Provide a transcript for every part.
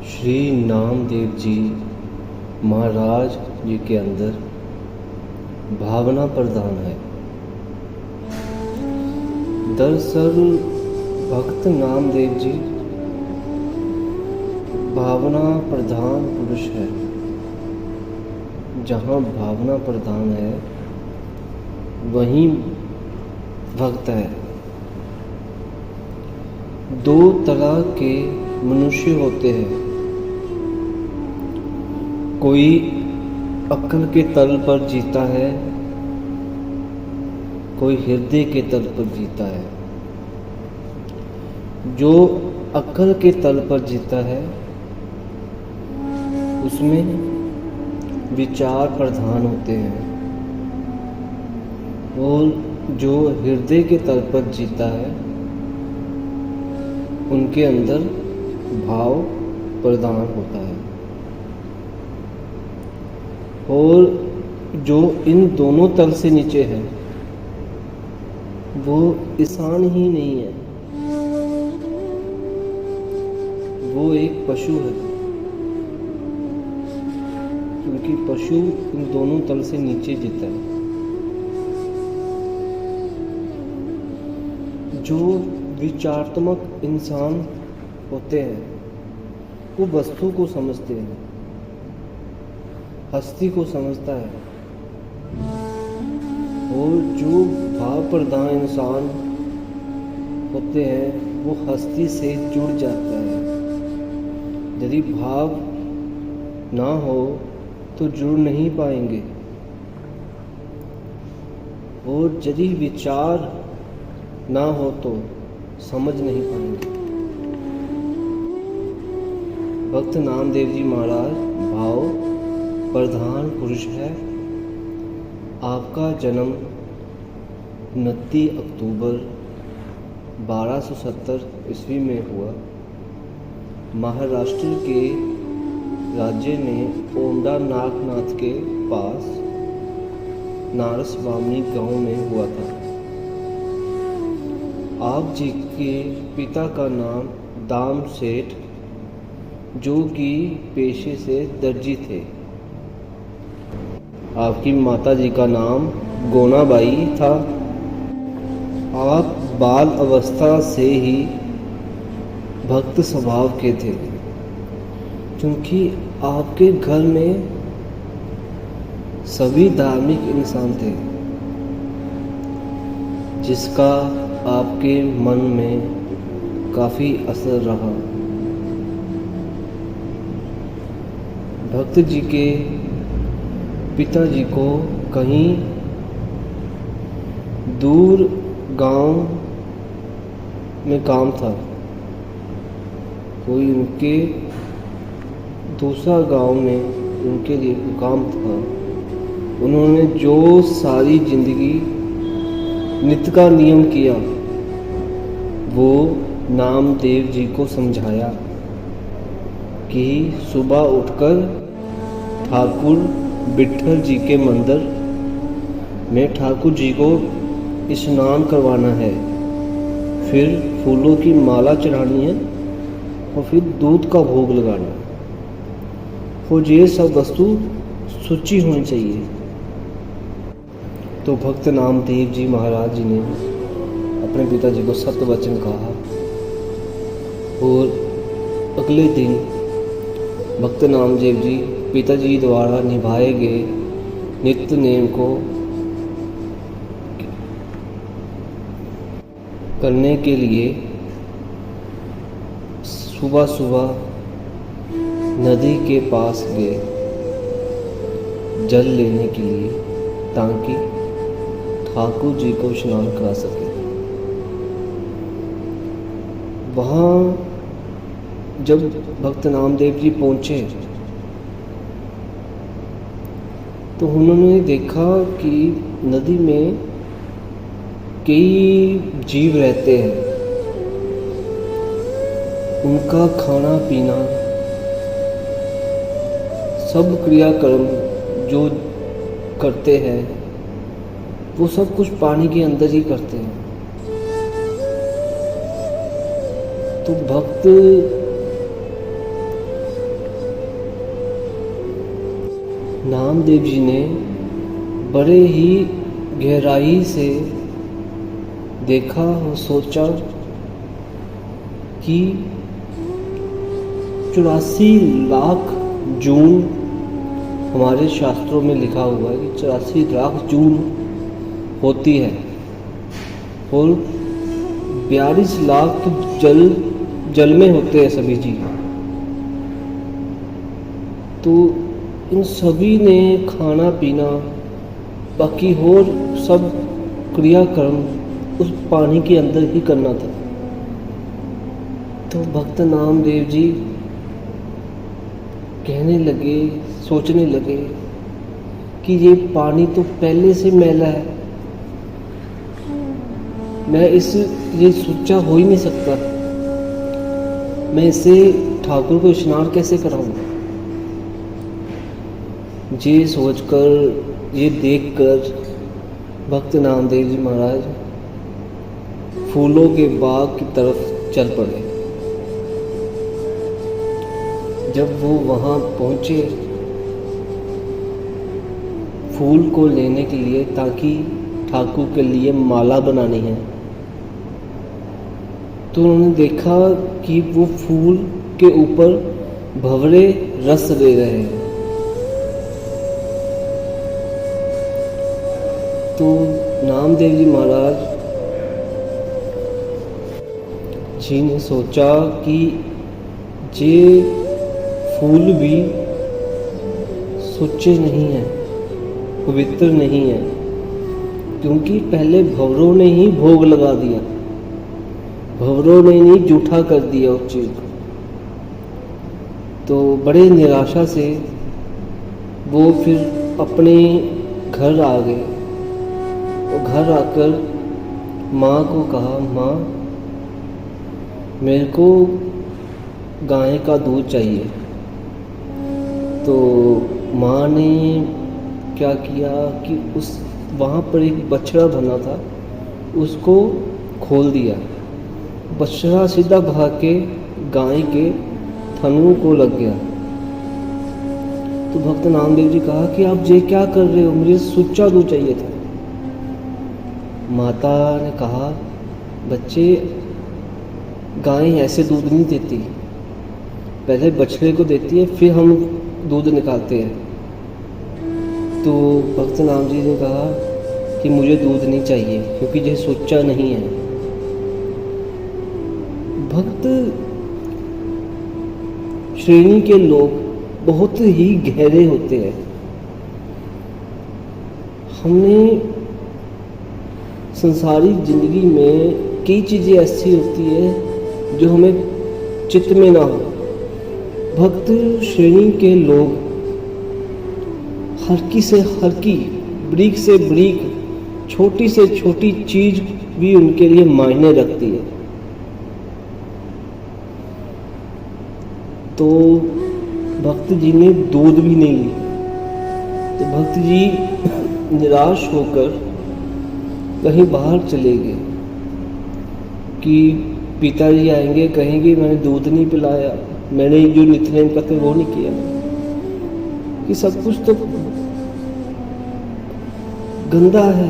श्री नामदेव जी महाराज जी के अंदर भावना प्रधान है। दरअसल भक्त नामदेव जी भावना प्रधान पुरुष है। जहाँ भावना प्रधान है वहीं भक्त है। दो तरह के मनुष्य होते हैं, कोई अक्ल के तल पर जीता है, कोई हृदय के तल पर जीता है। जो अक्ल के तल पर जीता है उसमें विचार प्रधान होते हैं, और जो हृदय के तल पर जीता है उनके अंदर भाव प्रधान होता है। और जो इन दोनों तल से नीचे है वो इंसान ही नहीं है, वो एक पशु है। क्योंकि पशु इन दोनों तल से नीचे जीता है। जो विचारात्मक इंसान होते हैं वो वस्तु को समझते हैं, हस्ती को समझता है। और जो भाव प्रधान इंसान होते हैं वो हस्ती से जुड़ जाता है। यदि भाव ना हो तो जुड़ नहीं पाएंगे, और यदि विचार ना हो तो समझ नहीं पाएंगे। भक्त नामदेव जी महाराज भाव प्रधान पुरुष है। आपका जन्म 29 अक्टूबर 1270 ईस्वी में हुआ। महाराष्ट्र के राज्य में ओंडा नागनाथ के पास नारसवामी गांव में हुआ था। आप जी के पिता का नाम दाम सेठ, जो कि पेशे से दर्जी थे। आपकी माता जी का नाम गोनाबाई था। आप बाल अवस्था से ही भक्त स्वभाव के थे, क्योंकि आपके घर में सभी धार्मिक इंसान थे, जिसका आपके मन में काफ़ी असर रहा। भक्त जी के पिताजी को कहीं दूर गांव में काम था। कोई उनके दूसरा गांव में उनके लिए काम था। उन्होंने जो सारी जिंदगी नित्य का नियम किया वो नामदेव जी को समझाया कि सुबह उठकर ठाकुर विट्ठल जी के मंदिर में ठाकुर जी को स्नान करवाना है, फिर फूलों की माला चढ़ानी है और फिर दूध का भोग लगाना है। और ये सब वस्तु सूची होनी चाहिए। तो भक्त नामदेव जी महाराज जी ने अपने पिताजी को सत्य वचन कहा, और अगले दिन भक्त नामदेव जी पिताजी द्वारा निभाए गए नित्य नेम को करने के लिए सुबह सुबह नदी के पास गए जल लेने के लिए, ताकि ठाकुर जी को स्नान करा सके। वहाँ जब भक्त नामदेव जी पहुँचे तो उन्होंने देखा कि नदी में कई जीव रहते हैं। उनका खाना पीना, सब क्रियाकर्म जो करते हैं वो सब कुछ पानी के अंदर ही करते हैं। तो भक्त नामदेव जी ने बड़े ही गहराई से देखा और सोचा कि 84 लाख जून, हमारे शास्त्रों में लिखा हुआ है कि 84 लाख जून होती है और 42 लाख तो जल में होते हैं सभी जीव। तो इन सभी ने खाना पीना, बाकी और सब क्रियाक्रम उस पानी के अंदर ही करना था। तो भक्त नामदेव जी कहने लगे, सोचने लगे कि ये पानी तो पहले से मैला है, ये सुच्चा हो ही नहीं सकता, मैं इसे ठाकुर को स्नान कैसे कराऊंगा। ये सोचकर, ये देखकर भक्त नामदेव जी महाराज फूलों के बाग की तरफ चल पड़े। जब वो वहाँ पहुँचे फूल को लेने के लिए, ताकि ठाकुर के लिए माला बनानी है, तो उन्होंने देखा कि वो फूल के ऊपर भंवरे रस दे रहे हैं। तो नामदेव जी महाराज जी ने सोचा कि ये फूल भी सुच्चे नहीं हैं, पवित्र नहीं है, क्योंकि पहले भंवरों ने ही भोग लगा दिया, भंवरों ने ही जूठा कर दिया उस चीज को। तो बड़े निराशा से वो फिर अपने घर आ गए और घर आकर माँ को कहा, माँ मेरे को गाय का दूध चाहिए। तो माँ ने क्या किया कि उस वहाँ पर एक बछड़ा बना था, उसको खोल दिया। बछड़ा सीधा भाग के गाय के थनों को लग गया। तो भक्त नामदेव जी कहा कि आप ये क्या कर रहे हो, मुझे सुच्चा दूध चाहिए था। माता ने कहा, बच्चे गाय ऐसे दूध नहीं देती, पहले बछड़े को देती है, फिर हम दूध निकालते हैं। तो भक्त नाम जी ने कहा कि मुझे दूध नहीं चाहिए, क्योंकि यह सुच्चा नहीं है। भक्त श्रेणी के लोग बहुत ही गहरे होते हैं। हमने संसारिक जिंदगी में कई चीज़ें ऐसी होती है जो हमें चित्त में ना हो। भक्त श्रेणी के लोग हल्की से हल्की, ब्रीक से ब्रीक, छोटी से छोटी चीज भी उनके लिए मायने रखती है। तो भक्त जी ने दूध भी नहीं ली। तो भक्त जी निराश होकर कहीं बाहर चले गए कि पिताजी आएंगे, कहेंगे मैंने दूध नहीं पिलाया, मैंने जो नित्यनेम करते वो नहीं किया, कि सब कुछ तो गंदा है,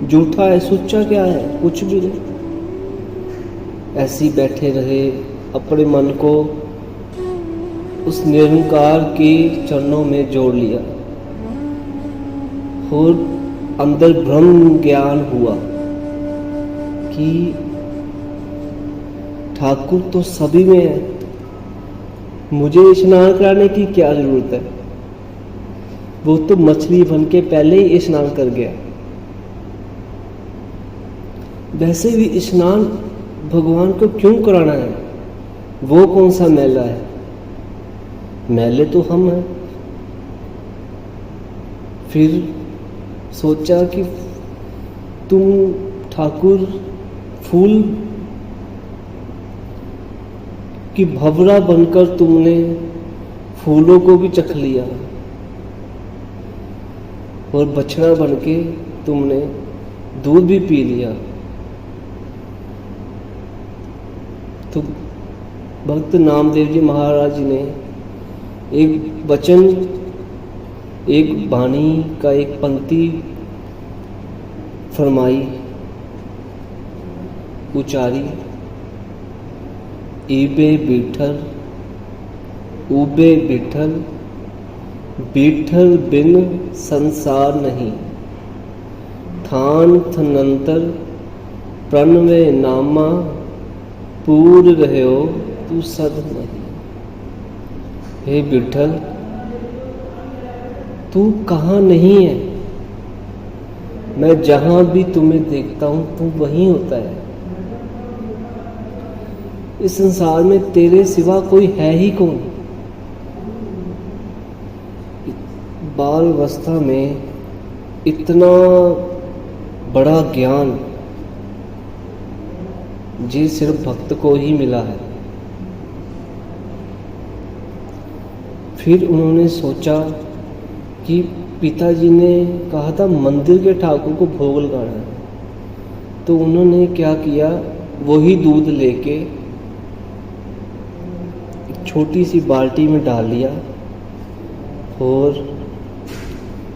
झूठा है, सुच्चा क्या है, कुछ भी नहीं। ऐसे ही बैठे रहे, अपने मन को उस निरंकार के चरणों में जोड़ लिया और अंदर ब्रह्म ज्ञान हुआ कि ठाकुर तो सभी में है, मुझे स्नान कराने की क्या जरूरत है, वो तो मछली बन के पहले ही स्नान कर गया। वैसे भी स्नान भगवान को क्यों कराना है, वो कौन सा मैला है, मैले तो हम हैं। फिर सोचा कि तुम ठाकुर फूल की भंवरा बनकर तुमने फूलों को भी चख लिया और बछड़ा बनके तुमने दूध भी पी लिया। तो भक्त नामदेव जी महाराज जी ने एक वचन एक बाणी का एक पंक्ति फरमाई, उचारी, ईबे विठल ऊबे विठल, विठल बिन संसार नहीं, थान थनंतर प्रणवे नामा, पूर रहो तू सद नहीं। हे विठल, तू कहाँ नहीं है? मैं जहां भी तुम्हें देखता हूं तू वहीं होता है। इस संसार में तेरे सिवा कोई है ही कौन? बाल अवस्था में इतना बड़ा ज्ञान जी सिर्फ भक्त को ही मिला है। फिर उन्होंने सोचा कि पिताजी ने कहा था मंदिर के ठाकुर को भोग लगाना है, तो उन्होंने क्या किया, वही दूध लेके एक छोटी सी बाल्टी में डाल लिया और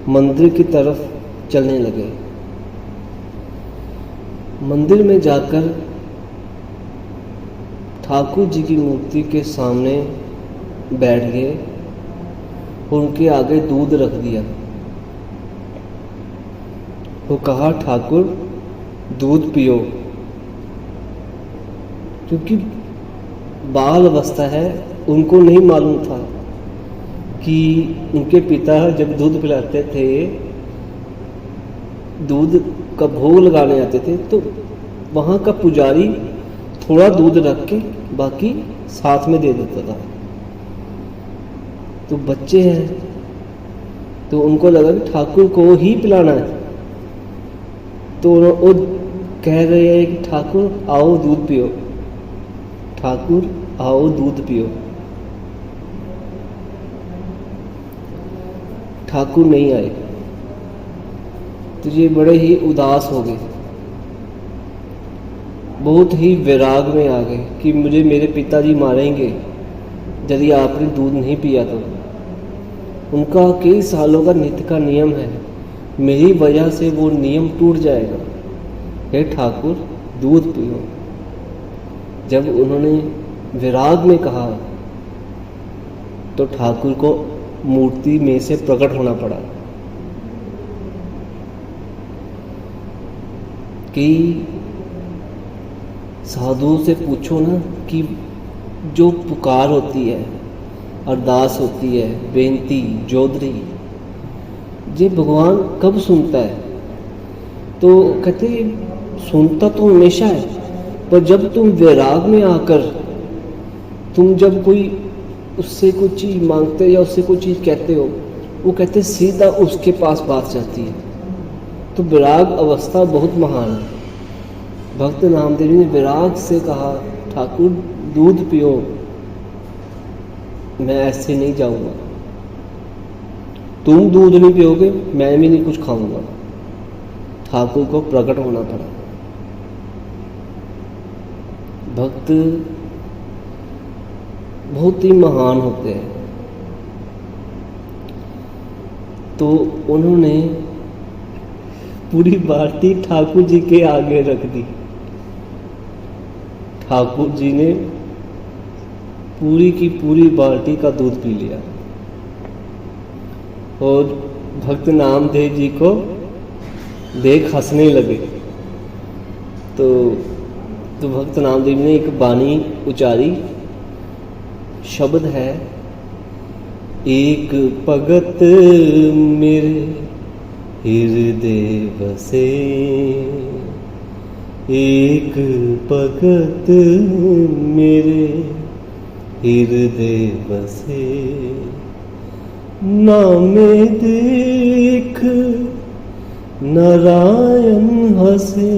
मंदिर की तरफ चलने लगे। मंदिर में जाकर ठाकुर जी की मूर्ति के सामने बैठ गए और उनके आगे दूध रख दिया। वो कहा, ठाकुर दूध पियो। क्योंकि बाल अवस्था है, उनको नहीं मालूम था कि उनके पिता जब दूध पिलाते थे, दूध का भोग लगाने आते थे, तो वहाँ का पुजारी थोड़ा दूध रख के बाकी साथ में दे देता था। तो बच्चे हैं तो उनको लगा कि ठाकुर को ही पिलाना है, तो वो कह रहे हैं कि ठाकुर आओ दूध पियो, ठाकुर आओ दूध पियो। ठाकुर नहीं आए तो ये बड़े ही उदास हो गए, बहुत ही वैराग में आ गए कि मुझे मेरे पिताजी मारेंगे यदि आपने दूध नहीं पिया तो। उनका कई सालों का नित्य का नियम है, मेरी वजह से वो नियम टूट जाएगा। हे ठाकुर दूध पियो। जब उन्होंने विराग में कहा तो ठाकुर को मूर्ति में से प्रकट होना पड़ा कि साधुओं से पूछो ना कि जो पुकार होती है, अरदास होती है, बेनती, जोदरी, ये भगवान कब सुनता है? तो कहते सुनता तो हमेशा है, पर जब तुम वैराग में आकर तुम जब कोई उससे कोई चीज़ मांगते हो या उससे कोई चीज़ कहते हो, वो कहते सीधा उसके पास बात जाती है। तो विराग अवस्था बहुत महान है। भक्त नामदेव ने विराग से कहा, ठाकुर दूध पियो, मैं ऐसे नहीं जाऊंगा, तुम दूध नहीं पियोगे, मैं भी नहीं कुछ खाऊंगा। ठाकुर को प्रकट होना पड़ा। भक्त बहुत ही महान होते हैं। तो उन्होंने पूरी बाल्टी ठाकुर जी के आगे रख दी। ठाकुर जी ने पूरी की पूरी बाल्टी का दूध पी लिया और भक्त नामदेव जी को देख हंसने लगे। तो भक्त नामदेव ने एक बानी उचारी, शब्द है, एक भगत मेरे हृदय बसे, एक भगत मेरे हृदय बसे, नामे देख नारायण हंसे,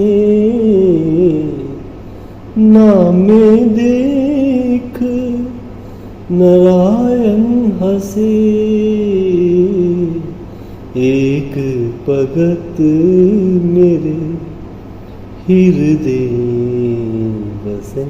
नामे देख नारायण हंसे, एक भगत मेरे हृदय बसे।